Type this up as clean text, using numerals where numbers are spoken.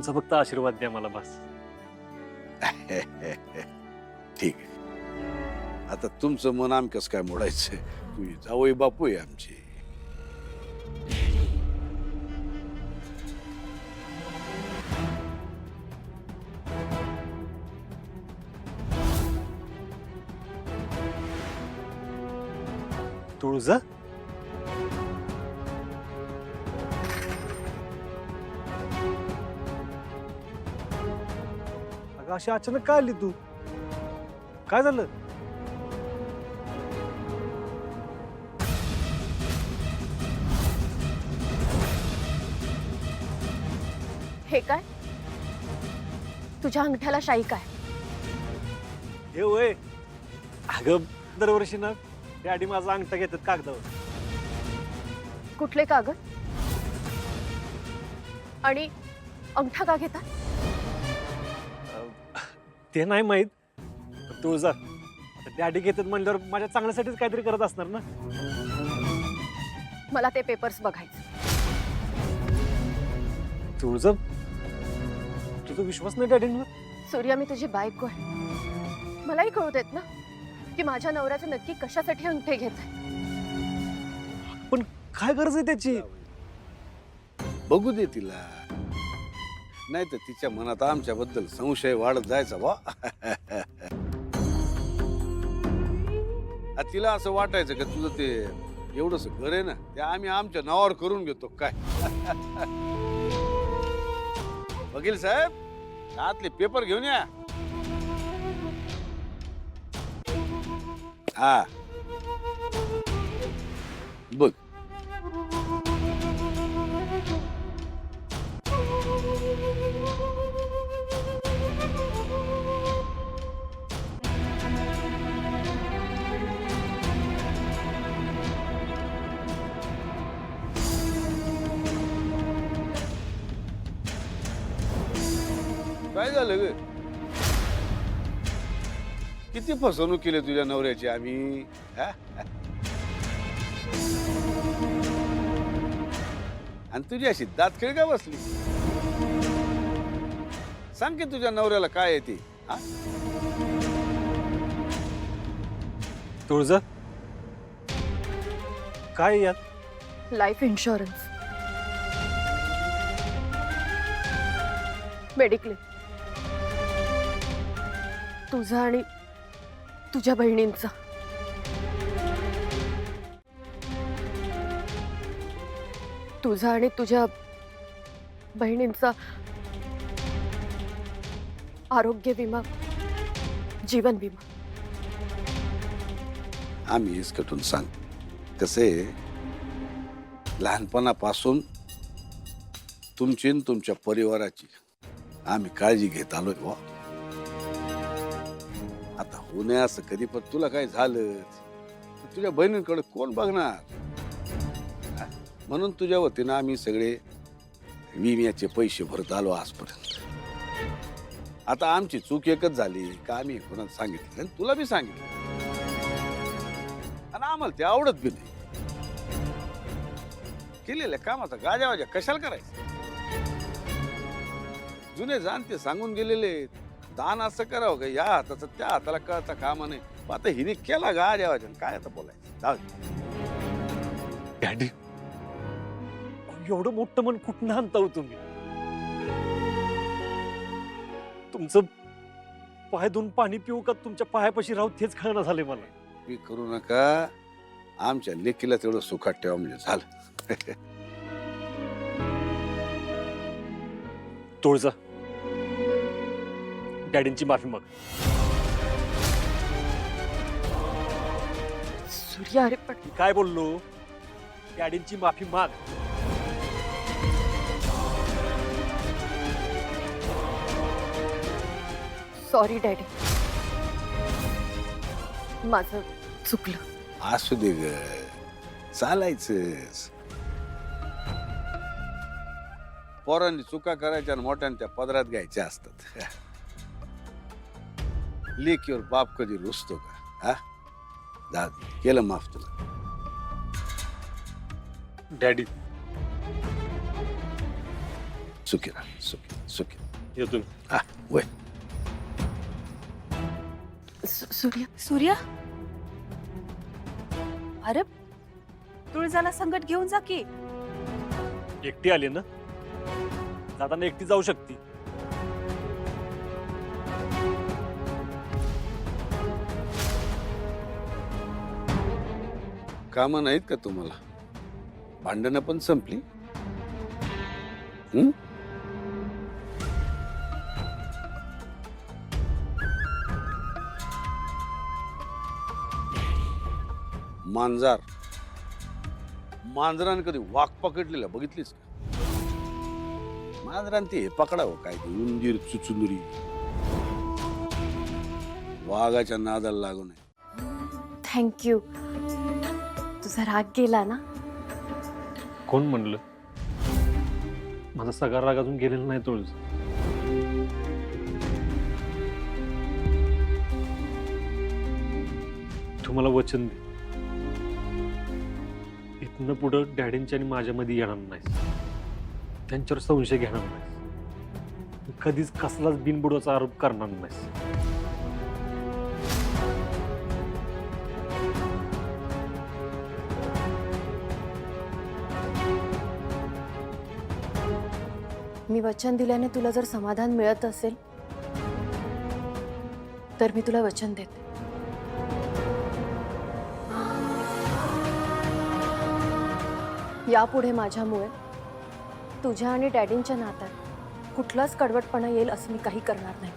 तुमचा फक्त आशीर्वाद द्या मला बस. ठीक आहे. आता तुमचं मन आमकच काय मोडायचं. तुम्ही जावई बापू आहे आमची. तुळजा अगं अशी अचानक काय आली तू? काय झालं? हे काय? तुझ्या अंगठ्याला शाई काय? हे वय अगं दरवर्षी ना डॅडी माझा अंगठा घेतात कागदावर. कुठले कागद? आणि अंगठा का घेतात? ते नाही माहित. तुळजा डॅडी घेतात म्हणल्यावर माझ्या चांगल्यासाठीच काहीतरी करत असणार ना. मला ते पेपर्स बघायचे. तुळजा तुझा विश्वास नाही डॅडींवर? सूर्या, मी तुझी बायको आहे. मलाही कळू देत ना की माझ्या नवऱ्याचे नक्की कशासाठी अंगठे घेत आहे. पण काय गरज आहे त्याची? बघू दे तिला. नाही तर तिच्या मनात आमच्याबद्दल संशय वाढत जायचा बा. तिला असं वाटायचं का तुझं ते एवढंच घर आहे ना ते आम्ही आमच्या नावावर करून घेतो काय. वकील साहेब आतले पेपर घेऊन या. हा बघ. काय झालं ग? किती फसवणूक केली तुझ्या नवऱ्याची आम्ही. आणि तुझी अशी दातखिळ का बसली? सांग की तुझ्या नवऱ्याला काय येते. तुळजा काय यात? लाईफ इन्शुरन्स, मेडिक्लेम, तुझा आणि तुझ्या बहिणींचा. तुझा आणि तुझ्या बहिणींचा आरोग्य विमा, जीवन विमा. आम्ही इसकटून सांग. कसे लहानपणापासून तुमची आणि तुमच्या परिवाराची आम्ही काळजी घेत आलोय बा. आता होऊ नये असं कधी, पण तुला काय झालं तुझ्या बहिणींकडे कोण बघणार. म्हणून तुझ्या वतीनं आम्ही सगळे विम्याचे पैसे भरत आलो आजपर्यंत. आता आमची चूक एकच झाली का आम्ही कोणाला सांगितलं आणि तुला बी सांगितलं आणि आम्हाला ते आवडत बी नाही. केलेल्या कामाचा गाजावाजा कशाला करायचं. जुने जाणते सांगून गेलेले दान असं करावं का या हाताचं त्या हाताला कळता कामा नाही. आता हिने केला गाजावाजा काय आता बोलायचं. डॅडी एवढं मोठं मन कुठं आणता हो तुम्ही? तुमचं पाय धुवून पाणी पिऊ का तुमच्या पायापाशी राहू तेच कळना झाले मला. मी करू नका. आमच्या लेकीला तेवढं सुखात ठेवा म्हणजे झालं. तुळजा डॅडींची माफी माग. सूर्या, अरे पण काय बोललो? डॅडींची माफी माग. सॉरी डॅडी, माझं चुकलं. असू दे ग, चालायचंच. पोरांनी चुका करायच्या आणि मोठ्याने त्या पदरात घ्यायच्या असतात. लेकीवर बाप कधी रुसतो का? जा केलं माफ तुला. डॅडी सुखी राहा सुखी येतो मी. हा वय सूर्य सूर्या अरे तुळजाला संकट घेऊन जा की. एकटी आली ना, जाताना एकटी जाऊ शकते. कामं नाहीत का तुम्हाला? भांडणं पण संपली. हं? मांजर मांजराने कधी वाघ पकडलेला बघितलीस का? मांजरान ते पकडावं काय ते उंदीर चुचुंदरी. वाघाच्या नादाला लागू नये. थँक्यू. तुझा राग गेला ना? कोण म्हणलं? माझा सगळा राग अजून गेलेला नाही तुळज. तू मला वचन दे, इथनं पुढं डॅडींच्या आणि माझ्यामध्ये येणार नाहीस, त्यांच्यावर संशय घेणार नाहीस, कधीच कसलाच बिनबुडाचा आरोप करणार नाहीस. मी वचन दिल्याने तुला जर समाधान मिळत असेल तर मी तुला वचन देते. यापुढे माझ्यामुळे तुझ्या आणि डॅडींच्या नात्यात कुठलाच कडवटपणा येईल असं मी काही करणार नाही.